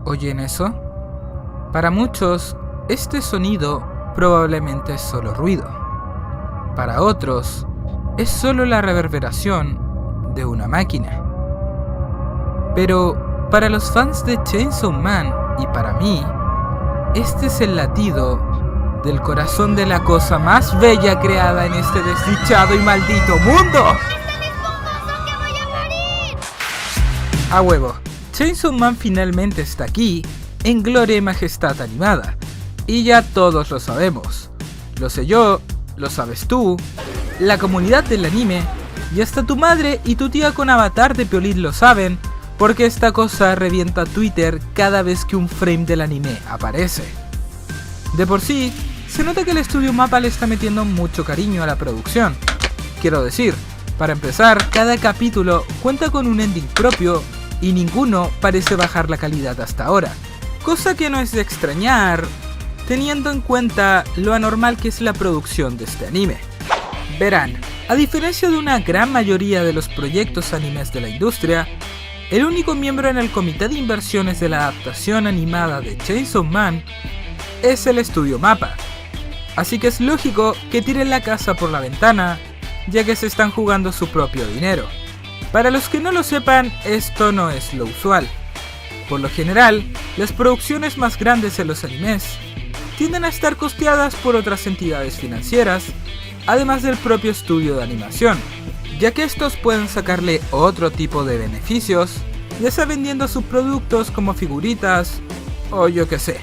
¿Oyen eso? Para muchos, este sonido probablemente es solo ruido. Para otros, es solo la reverberación de una máquina. Pero para los fans de Chainsaw Man y para mí, este es el latido del corazón de la cosa más bella creada en este desdichado y maldito mundo. A huevo, Chainsaw Man finalmente está aquí, en gloria y majestad animada. Y ya todos lo sabemos. Lo sé yo, lo sabes tú, la comunidad del anime, y hasta tu madre y tu tía con avatar de Piolín lo saben, porque esta cosa revienta Twitter cada vez que un frame del anime aparece. De por sí, se nota que el estudio Mappa le está metiendo mucho cariño a la producción. Quiero decir, para empezar, cada capítulo cuenta con un ending propio y ninguno parece bajar la calidad hasta ahora, cosa que no es de extrañar, teniendo en cuenta lo anormal que es la producción de este anime. Verán, a diferencia de una gran mayoría de los proyectos animes de la industria, el único miembro en el comité de inversiones de la adaptación animada de Chainsaw Man es el estudio Mappa, así que es lógico que tiren la casa por la ventana, ya que se están jugando su propio dinero. Para los que no lo sepan, esto no es lo usual. Por lo general, las producciones más grandes en los animes tienden a estar costeadas por otras entidades financieras, además del propio estudio de animación, ya que estos pueden sacarle otro tipo de beneficios, ya sea vendiendo sus productos como figuritas, o yo que sé,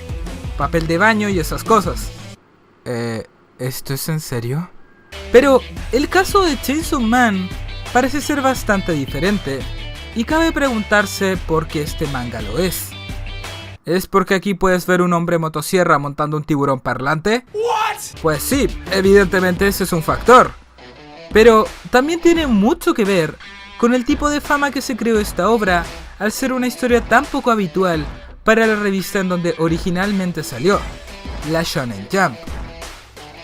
papel de baño y esas cosas. ¿Esto es en serio? Pero el caso de Chainsaw Man parece ser bastante diferente, y cabe preguntarse por qué este manga lo es. ¿Es porque aquí puedes ver un hombre motosierra montando un tiburón parlante? ¿What? Pues sí, evidentemente ese es un factor. Pero también tiene mucho que ver con el tipo de fama que se creó esta obra al ser una historia tan poco habitual para la revista en donde originalmente salió, la Shonen Jump.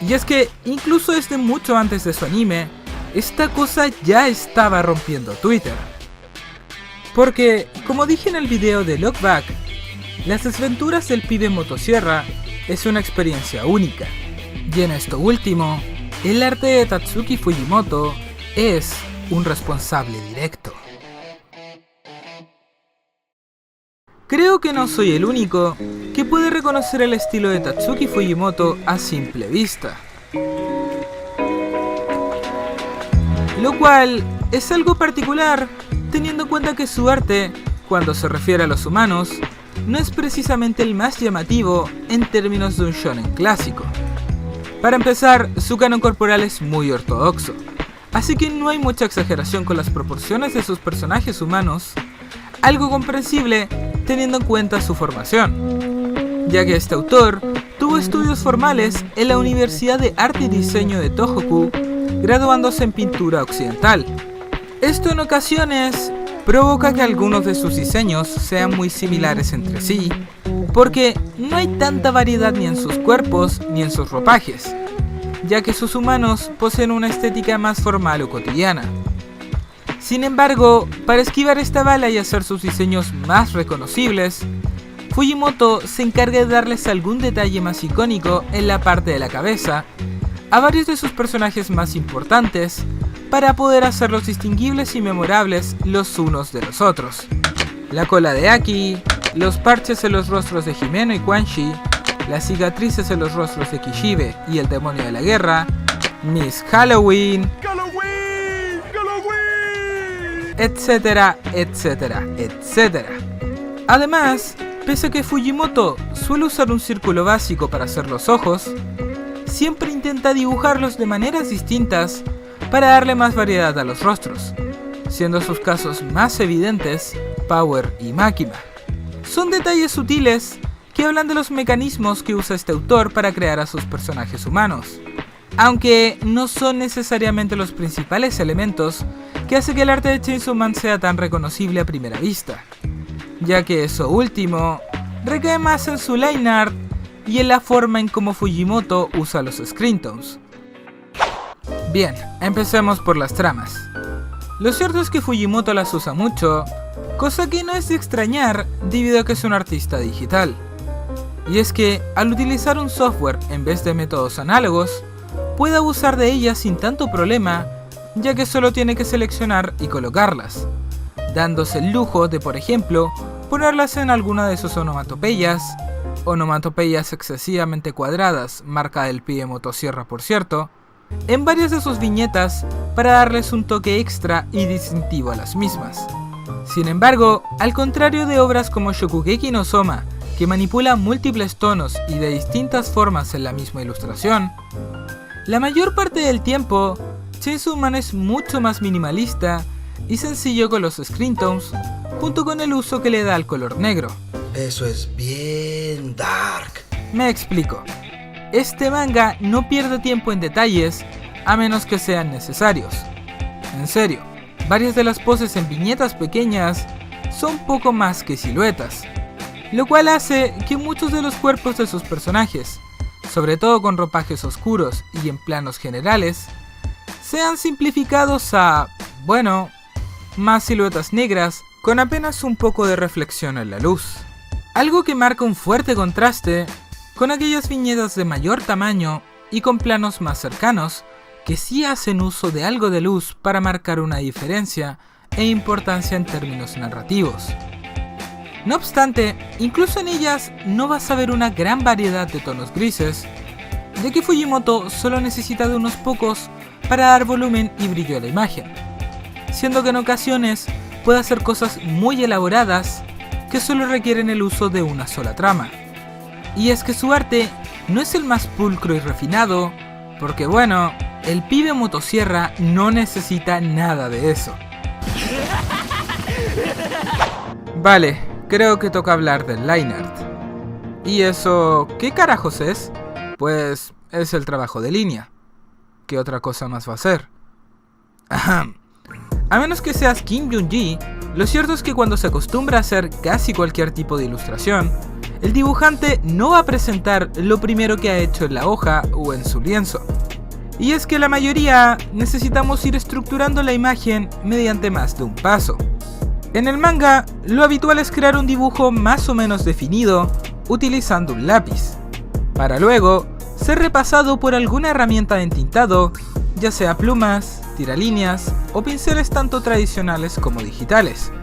Y es que incluso desde mucho antes de su anime, esta cosa ya estaba rompiendo Twitter. Porque, como dije en el video de Look Back, las desventuras del pibe motosierra es una experiencia única. Y en esto último, el arte de Tatsuki Fujimoto es un responsable directo. Creo que no soy el único que puede reconocer el estilo de Tatsuki Fujimoto a simple vista. Lo cual es algo particular teniendo en cuenta que su arte, cuando se refiere a los humanos, no es precisamente el más llamativo en términos de un shonen clásico. Para empezar, su canon corporal es muy ortodoxo, así que no hay mucha exageración con las proporciones de sus personajes humanos, algo comprensible teniendo en cuenta su formación, ya que este autor tuvo estudios formales en la Universidad de Arte y Diseño de Tohoku, graduándose en pintura occidental. Esto en ocasiones provoca que algunos de sus diseños sean muy similares entre sí, porque no hay tanta variedad ni en sus cuerpos ni en sus ropajes, ya que sus humanos poseen una estética más formal o cotidiana. Sin embargo, para esquivar esta bala y hacer sus diseños más reconocibles, Fujimoto se encarga de darles algún detalle más icónico en la parte de la cabeza a varios de sus personajes más importantes, para poder hacerlos distinguibles y memorables los unos de los otros. La cola de Aki, los parches en los rostros de Himeno y Quan Chi, las cicatrices en los rostros de Kishibe y el demonio de la guerra, Miss Halloween, etcétera, etcétera, etcétera. Además, pese a que Fujimoto suele usar un círculo básico para hacer los ojos, siempre intenta dibujarlos de maneras distintas para darle más variedad a los rostros, siendo sus casos más evidentes Power y Makima. Son detalles sutiles que hablan de los mecanismos que usa este autor para crear a sus personajes humanos, aunque no son necesariamente los principales elementos que hace que el arte de Chainsaw Man sea tan reconocible a primera vista, ya que eso último recae más en su line art y en la forma en cómo Fujimoto usa los screen tones. Bien, empecemos por las tramas. Lo cierto es que Fujimoto las usa mucho, cosa que no es de extrañar debido a que es un artista digital. Y es que, al utilizar un software en vez de métodos análogos, puede abusar de ellas sin tanto problema, ya que solo tiene que seleccionar y colocarlas, dándose el lujo de, por ejemplo, ponerlas en alguna de sus onomatopeyas excesivamente cuadradas, marca del pibe motosierra por cierto, en varias de sus viñetas para darles un toque extra y distintivo a las mismas. Sin embargo, al contrario de obras como Shokugeki no Soma, que manipula múltiples tonos y de distintas formas en la misma ilustración, la mayor parte del tiempo, Chainsaw Man es mucho más minimalista y sencillo con los screen tones, junto con el uso que le da al color negro. Eso es bien dark. Me explico. Este manga no pierde tiempo en detalles, a menos que sean necesarios. En serio, varias de las poses en viñetas pequeñas son poco más que siluetas, lo cual hace que muchos de los cuerpos de sus personajes, sobre todo con ropajes oscuros y en planos generales, sean simplificados a, bueno, más siluetas negras con apenas un poco de reflexión en la luz. Algo que marca un fuerte contraste con aquellas viñetas de mayor tamaño y con planos más cercanos que sí hacen uso de algo de luz para marcar una diferencia e importancia en términos narrativos. No obstante, incluso en ellas no vas a ver una gran variedad de tonos grises, ya que Fujimoto solo necesita de unos pocos para dar volumen y brillo a la imagen, siendo que en ocasiones puede hacer cosas muy elaboradas que solo requieren el uso de una sola trama. Y es que su arte no es el más pulcro y refinado, porque bueno, el pibe motosierra no necesita nada de eso. Vale, creo que toca hablar del line art. ¿Y eso qué carajos es? Pues es el trabajo de línea. ¿Qué otra cosa más va a ser? Ahem. A menos que seas Kim Jung-gi, lo cierto es que cuando se acostumbra a hacer casi cualquier tipo de ilustración, el dibujante no va a presentar lo primero que ha hecho en la hoja o en su lienzo. Y es que la mayoría necesitamos ir estructurando la imagen mediante más de un paso. En el manga, lo habitual es crear un dibujo más o menos definido utilizando un lápiz, para luego ser repasado por alguna herramienta de entintado, ya sea plumas, tiralíneas o pinceles tanto tradicionales como digitales.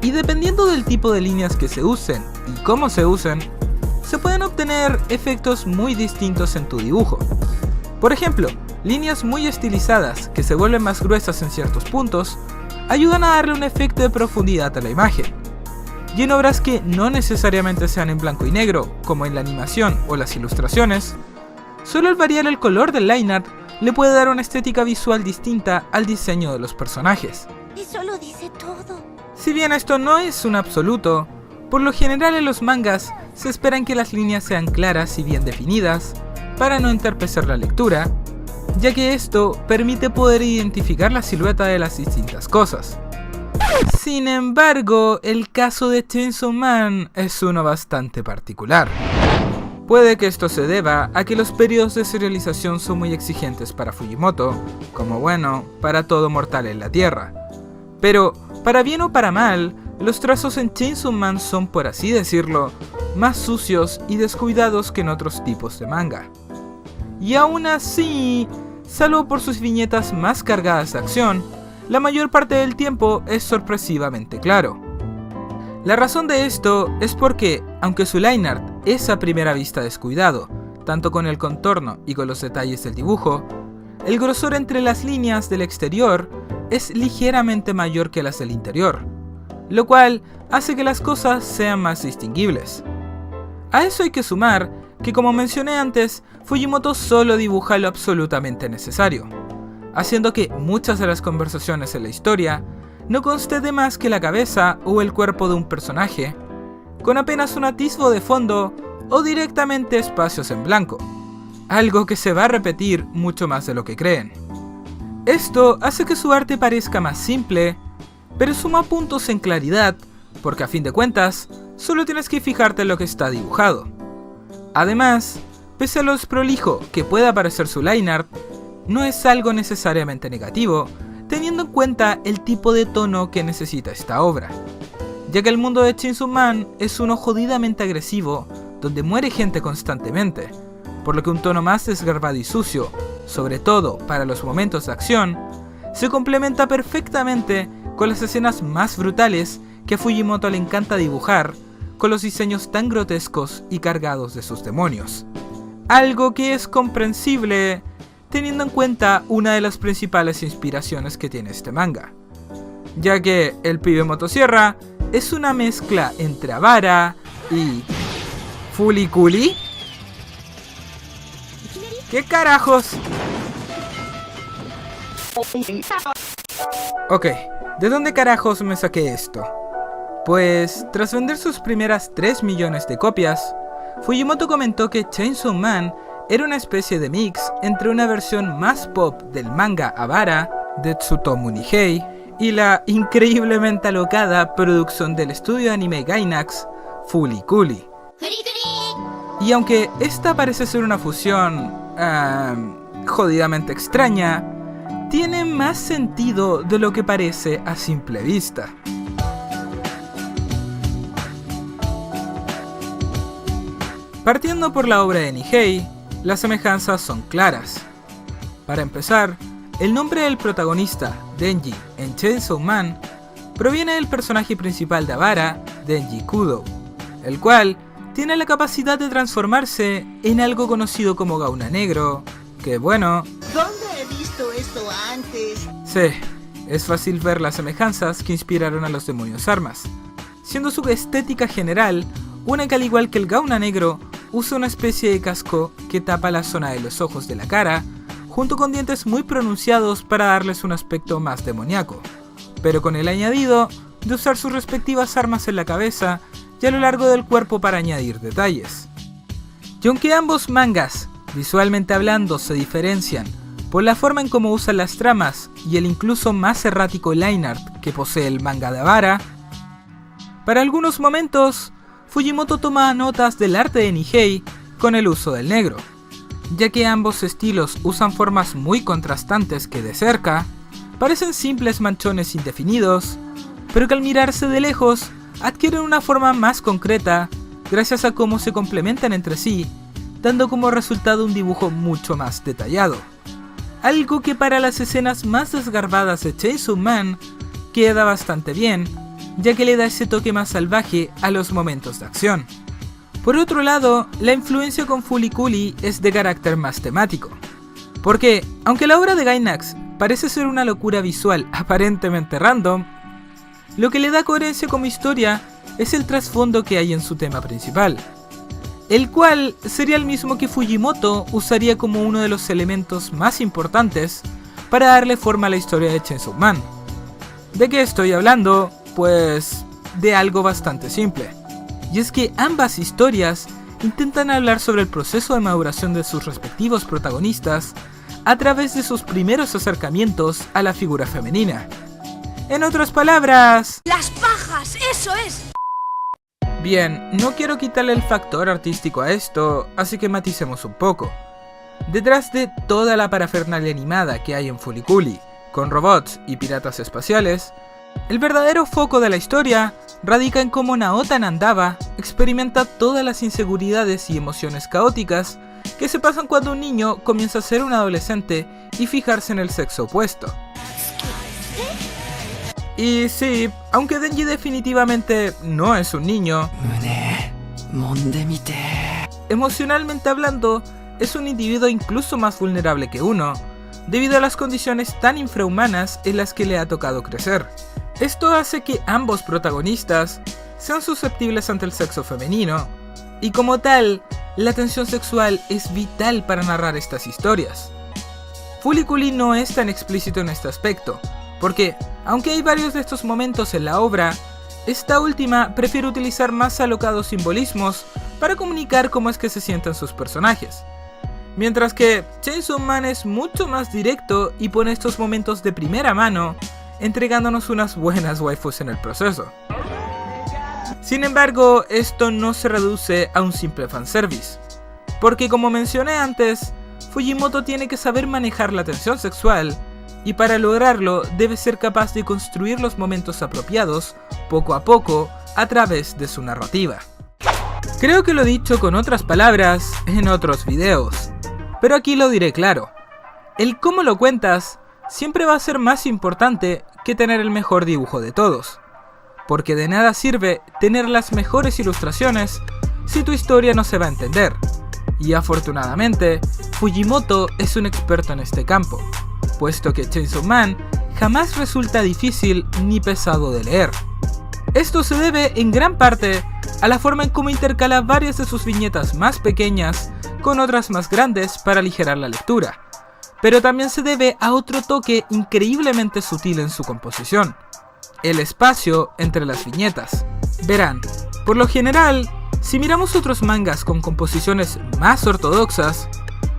Y dependiendo del tipo de líneas que se usen y cómo se usen, se pueden obtener efectos muy distintos en tu dibujo. Por ejemplo, líneas muy estilizadas que se vuelven más gruesas en ciertos puntos ayudan a darle un efecto de profundidad a la imagen. Y en obras que no necesariamente sean en blanco y negro, como en la animación o las ilustraciones, solo el variar el color del line art le puede dar una estética visual distinta al diseño de los personajes. Eso lo dice todo. Si bien esto no es un absoluto, por lo general en los mangas se esperan que las líneas sean claras y bien definidas, para no entorpecer la lectura, ya que esto permite poder identificar la silueta de las distintas cosas. Sin embargo, el caso de Chainsaw Man es uno bastante particular. Puede que esto se deba a que los periodos de serialización son muy exigentes para Fujimoto, como bueno, para todo mortal en la Tierra. Pero, para bien o para mal, los trazos en Chainsaw Man son, por así decirlo, más sucios y descuidados que en otros tipos de manga. Y aún así, salvo por sus viñetas más cargadas de acción, la mayor parte del tiempo es sorpresivamente claro. La razón de esto es porque, aunque su line art es a primera vista descuidado, tanto con el contorno y con los detalles del dibujo, el grosor entre las líneas del exterior es ligeramente mayor que las del interior, lo cual hace que las cosas sean más distinguibles. A eso hay que sumar que, como mencioné antes, Fujimoto solo dibuja lo absolutamente necesario, haciendo que muchas de las conversaciones en la historia no conste de más que la cabeza o el cuerpo de un personaje, con apenas un atisbo de fondo o directamente espacios en blanco, algo que se va a repetir mucho más de lo que creen. Esto hace que su arte parezca más simple, pero suma puntos en claridad, porque a fin de cuentas, solo tienes que fijarte en lo que está dibujado. Además, pese a lo desprolijo que pueda parecer su line art, no es algo necesariamente negativo, teniendo en cuenta el tipo de tono que necesita esta obra, ya que el mundo de Chainsaw Man es uno jodidamente agresivo, donde muere gente constantemente, por lo que un tono más desgarbado y sucio, sobre todo para los momentos de acción, se complementa perfectamente con las escenas más brutales que a Fujimoto le encanta dibujar, con los diseños tan grotescos y cargados de sus demonios. Algo que es comprensible teniendo en cuenta una de las principales inspiraciones que tiene este manga, ya que el pibe motosierra es una mezcla entre Avara y Fooly Cooly. ¿Qué carajos? Ok, ¿de dónde carajos me saqué esto? Pues, tras vender sus primeras 3 millones de copias, Fujimoto comentó que Chainsaw Man era una especie de mix entre una versión más pop del manga Avara de Tsutomu Nihei y la increíblemente alocada producción del estudio de anime Gainax, Fooly Cooly. Y aunque esta parece ser una fusión jodidamente extraña, tiene más sentido de lo que parece a simple vista. Partiendo por la obra de Nihei, las semejanzas son claras. Para empezar, el nombre del protagonista, Denji, en Chainsaw Man, proviene del personaje principal de Avara, Denji Kudo, el cual tiene la capacidad de transformarse en algo conocido como Gauna Negro, que bueno... ¿Dónde he visto esto antes? Sí, es fácil ver las semejanzas que inspiraron a los demonios armas, siendo su estética general una que al igual que el Gauna Negro, usa una especie de casco que tapa la zona de los ojos de la cara, junto con dientes muy pronunciados para darles un aspecto más demoníaco, pero con el añadido de usar sus respectivas armas en la cabeza y a lo largo del cuerpo para añadir detalles. Y aunque ambos mangas, visualmente hablando, se diferencian por la forma en cómo usan las tramas y el incluso más errático line art que posee el manga de Avara, para algunos momentos Fujimoto toma notas del arte de Nihei con el uso del negro, ya que ambos estilos usan formas muy contrastantes que de cerca parecen simples manchones indefinidos, pero que al mirarse de lejos adquieren una forma más concreta gracias a cómo se complementan entre sí, dando como resultado un dibujo mucho más detallado. Algo que para las escenas más desgarbadas de Chainsaw Man queda bastante bien, ya que le da ese toque más salvaje a los momentos de acción. Por otro lado, la influencia con Fooly Cooly es de carácter más temático, porque aunque la obra de Gainax parece ser una locura visual aparentemente random, lo que le da coherencia como historia es el trasfondo que hay en su tema principal, el cual sería el mismo que Fujimoto usaría como uno de los elementos más importantes para darle forma a la historia de Chainsaw Man. ¿De qué estoy hablando? Pues de algo bastante simple, y es que ambas historias intentan hablar sobre el proceso de maduración de sus respectivos protagonistas a través de sus primeros acercamientos a la figura femenina. En otras palabras... ¡Las pajas! ¡Eso es! Bien, no quiero quitarle el factor artístico a esto, así que maticemos un poco. Detrás de toda la parafernalia animada que hay en Fooly Cooly, con robots y piratas espaciales, el verdadero foco de la historia radica en cómo Naota Nandava experimenta todas las inseguridades y emociones caóticas que se pasan cuando un niño comienza a ser un adolescente y fijarse en el sexo opuesto. Y sí, aunque Denji definitivamente no es un niño, emocionalmente hablando, es un individuo incluso más vulnerable que uno, debido a las condiciones tan infrahumanas en las que le ha tocado crecer. Esto hace que ambos protagonistas sean susceptibles ante el sexo femenino, y como tal, la tensión sexual es vital para narrar estas historias. Fooly Cooly no es tan explícito en este aspecto, porque, aunque hay varios de estos momentos en la obra, esta última prefiere utilizar más alocados simbolismos para comunicar cómo es que se sienten sus personajes. Mientras que Chainsaw Man es mucho más directo y pone estos momentos de primera mano, entregándonos unas buenas waifus en el proceso. Sin embargo, esto no se reduce a un simple fanservice, porque como mencioné antes, Fujimoto tiene que saber manejar la tensión sexual y para lograrlo debe ser capaz de construir los momentos apropiados poco a poco a través de su narrativa. Creo que lo he dicho con otras palabras en otros videos, pero aquí lo diré claro. El cómo lo cuentas siempre va a ser más importante que tener el mejor dibujo de todos, porque de nada sirve tener las mejores ilustraciones si tu historia no se va a entender, y afortunadamente Fujimoto es un experto en este campo, puesto que Chainsaw Man jamás resulta difícil ni pesado de leer. Esto se debe en gran parte a la forma en cómo intercala varias de sus viñetas más pequeñas con otras más grandes para aligerar la lectura, pero también se debe a otro toque increíblemente sutil en su composición: el espacio entre las viñetas. Verán, por lo general, si miramos otros mangas con composiciones más ortodoxas,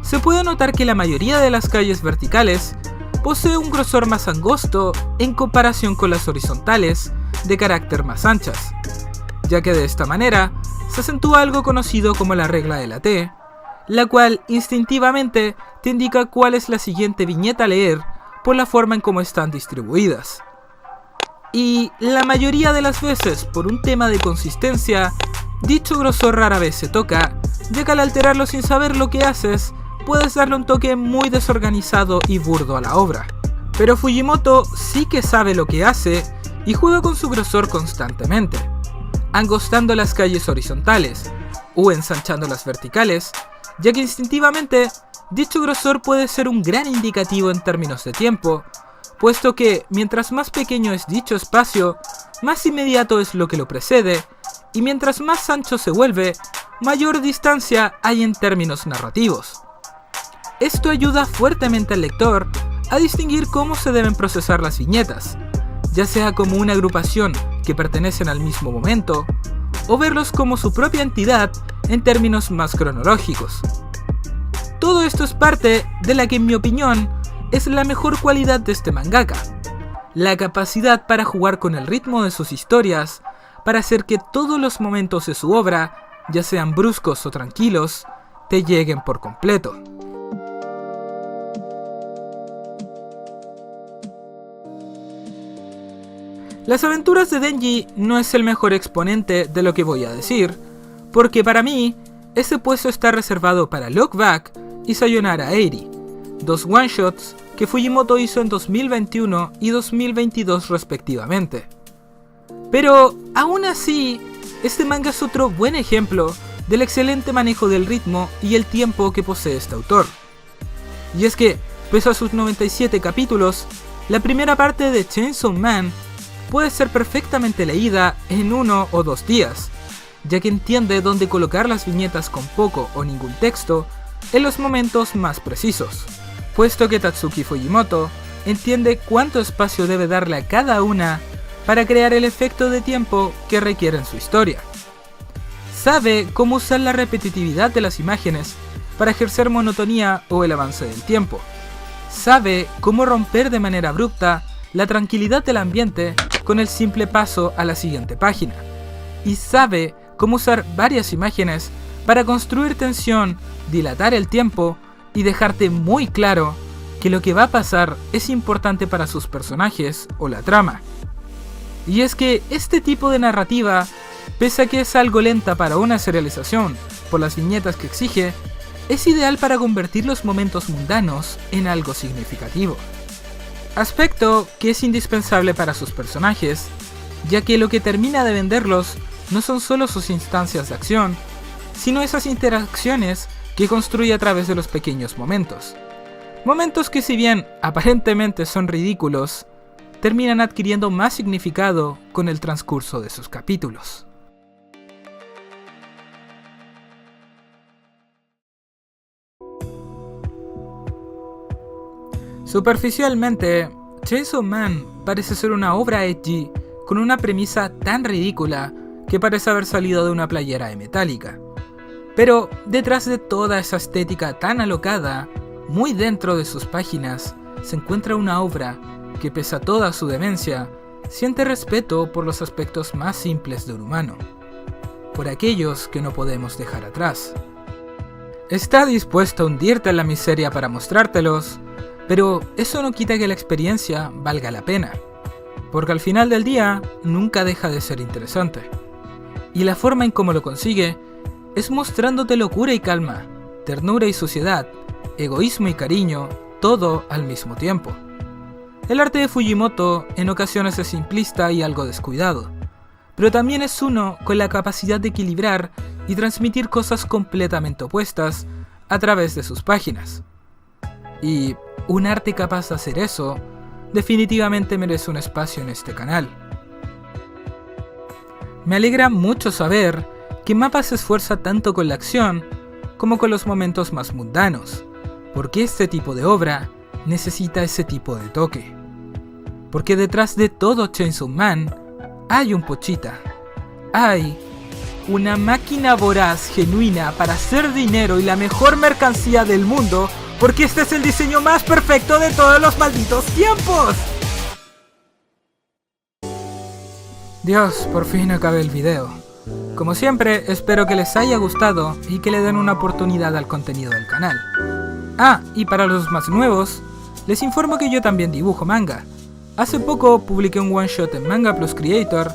se puede notar que la mayoría de las calles verticales posee un grosor más angosto en comparación con las horizontales de carácter más anchas, ya que de esta manera se acentúa algo conocido como la regla de la T, la cual instintivamente te indica cuál es la siguiente viñeta a leer por la forma en cómo están distribuidas. Y la mayoría de las veces, por un tema de consistencia, dicho grosor rara vez se toca, ya que al alterarlo sin saber lo que haces, puedes darle un toque muy desorganizado y burdo a la obra. Pero Fujimoto sí que sabe lo que hace y juega con su grosor constantemente, angostando las calles horizontales o ensanchando las verticales, ya que instintivamente dicho grosor puede ser un gran indicativo en términos de tiempo, puesto que mientras más pequeño es dicho espacio, más inmediato es lo que lo precede, y mientras más ancho se vuelve, mayor distancia hay en términos narrativos. Esto ayuda fuertemente al lector a distinguir cómo se deben procesar las viñetas, ya sea como una agrupación que pertenecen al mismo momento, o verlos como su propia entidad en términos más cronológicos. Todo esto es parte de la que, en mi opinión, es la mejor cualidad de este mangaka: la capacidad para jugar con el ritmo de sus historias, para hacer que todos los momentos de su obra, ya sean bruscos o tranquilos, te lleguen por completo. Las aventuras de Denji no es el mejor exponente de lo que voy a decir, porque para mí, ese puesto está reservado para Look Back y Sayonara 80, dos one-shots que Fujimoto hizo en 2021 y 2022 respectivamente. Pero aún así, este manga es otro buen ejemplo del excelente manejo del ritmo y el tiempo que posee este autor. Y es que, pese a sus 97 capítulos, la primera parte de Chainsaw Man puede ser perfectamente leída en 1 o 2 días, ya que entiende dónde colocar las viñetas con poco o ningún texto en los momentos más precisos, puesto que Tatsuki Fujimoto entiende cuánto espacio debe darle a cada una para crear el efecto de tiempo que requiere en su historia. Sabe cómo usar la repetitividad de las imágenes para ejercer monotonía o el avance del tiempo. Sabe cómo romper de manera abrupta la tranquilidad del ambiente con el simple paso a la siguiente página. Y sabe cómo usar varias imágenes para construir tensión, dilatar el tiempo y dejarte muy claro que lo que va a pasar es importante para sus personajes o la trama. Y es que este tipo de narrativa, pese a que es algo lenta para una serialización por las viñetas que exige, es ideal para convertir los momentos mundanos en algo significativo. Aspecto que es indispensable para sus personajes, ya que lo que termina de venderlos no son solo sus instancias de acción, sino esas interacciones que construye a través de los pequeños momentos. Momentos que, si bien aparentemente son ridículos, terminan adquiriendo más significado con el transcurso de sus capítulos. Superficialmente, Chainsaw Man parece ser una obra edgy con una premisa tan ridícula que parece haber salido de una playera de Metallica. Pero detrás de toda esa estética tan alocada, muy dentro de sus páginas, se encuentra una obra que, pese a toda su demencia, siente respeto por los aspectos más simples de un humano, por aquellos que no podemos dejar atrás. Está dispuesto a hundirte en la miseria para mostrártelos, Pero eso no quita que la experiencia valga la pena, porque al final del día nunca deja de ser interesante. Y la forma en cómo lo consigue es mostrándote locura y calma, ternura y suciedad, egoísmo y cariño, todo al mismo tiempo. El arte de Fujimoto en ocasiones es simplista y algo descuidado, pero también es uno con la capacidad de equilibrar y transmitir cosas completamente opuestas a través de sus páginas. Y un arte capaz de hacer eso definitivamente merece un espacio en este canal. Me alegra mucho saber que Mappa se esfuerza tanto con la acción como con los momentos más mundanos, porque este tipo de obra necesita ese tipo de toque. Porque detrás de todo Chainsaw Man hay un Pochita. Hay una máquina voraz genuina para hacer dinero y la mejor mercancía del mundo, porque este es el diseño más perfecto de todos los malditos tiempos. Dios, por fin acabé el video. Como siempre, espero que les haya gustado y que le den una oportunidad al contenido del canal. Ah, y para los más nuevos, les informo que yo también dibujo manga. Hace poco publiqué un one shot en Manga Plus Creator,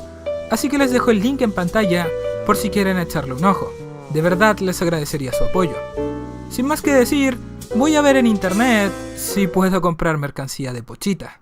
así que les dejo el link en pantalla por si quieren echarle un ojo. De verdad les agradecería su apoyo. Sin más que decir, voy a ver en internet si puedo comprar mercancía de Pochita.